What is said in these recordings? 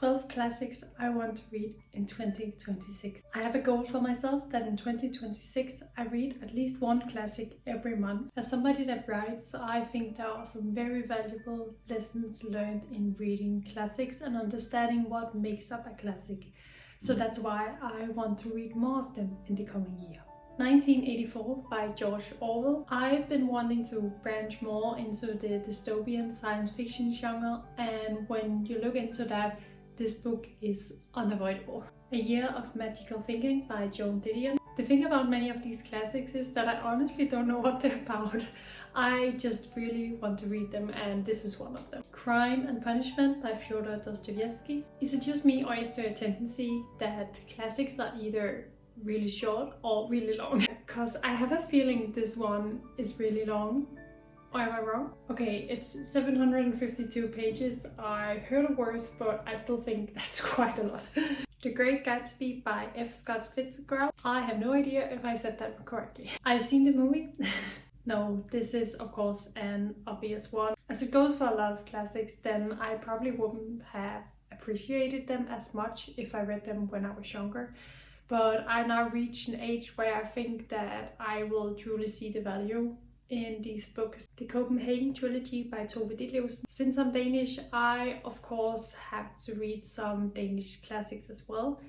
12 classics I want to read in 2026. I have a goal for myself that in 2026 I read at least one classic every month. As somebody that writes, I think there are some very valuable lessons learned in reading classics and understanding what makes up a classic. So that's why I want to read more of them in the coming year. 1984 by George Orwell. I've been wanting to branch more into the dystopian science fiction genre, and when you look into that, this book is unavoidable. A Year of Magical Thinking by Joan Didion. The thing about many of these classics is that I honestly don't know what they're about. I just really want to read them, and this is one of them. Crime and Punishment by Fyodor Dostoevsky. Is it just me, or is there a tendency that classics are either really short or really long? Because I have a feeling this one is really long. Or am I wrong? Okay, it's 752 pages. I heard of worse, but I still think that's quite a lot. The Great Gatsby by F. Scott Fitzgerald. I have no idea if I said that correctly. I've seen the movie. No, this is of course an obvious one. As it goes for a lot of classics, then I probably wouldn't have appreciated them as much if I read them when I was younger. But I now reached an age where I think that I will truly see the value in these books. The Copenhagen Trilogy by Tove Ditlevsen. Since I'm Danish, I of course have to read some Danish classics as well.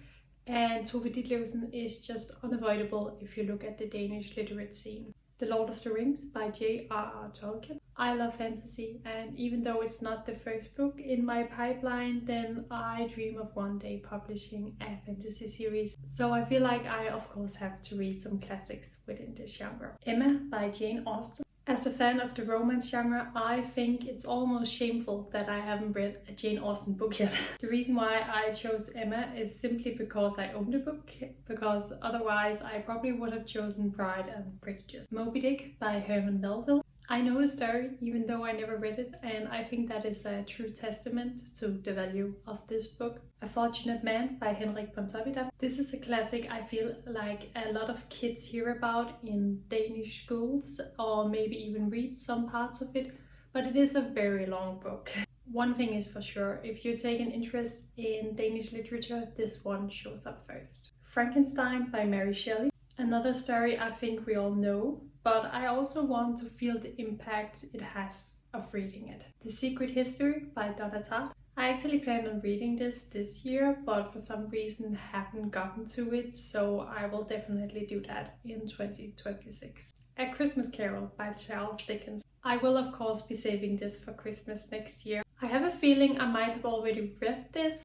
And Tove Ditlevsen is just unavoidable if you look at the Danish literate scene. The Lord of the Rings by J.R.R. Tolkien. I love fantasy, and even though it's not the first book in my pipeline, then I dream of one day publishing a fantasy series. So I feel like I of course have to read some classics within this genre. Emma by Jane Austen. As a fan of the romance genre, I think it's almost shameful that I haven't read a Jane Austen book yet. The reason why I chose Emma is simply because I own the book, because otherwise I probably would have chosen Pride and Prejudice. Moby Dick by Herman Melville. I know the story, even though I never read it, and I think that is a true testament to the value of this book. A Fortunate Man by Henrik Pontoppidan. This is a classic I feel like a lot of kids hear about in Danish schools, or maybe even read some parts of it, but it is a very long book. One thing is for sure, if you take an interest in Danish literature, this one shows up first. Frankenstein by Mary Shelley. Another story I think we all know, but I also want to feel the impact it has of reading it. The Secret History by Donna Tartt. I actually planned on reading this year, but for some reason haven't gotten to it, so I will definitely do that in 2026. A Christmas Carol by Charles Dickens. I will of course be saving this for Christmas next year. I have a feeling I might have already read this,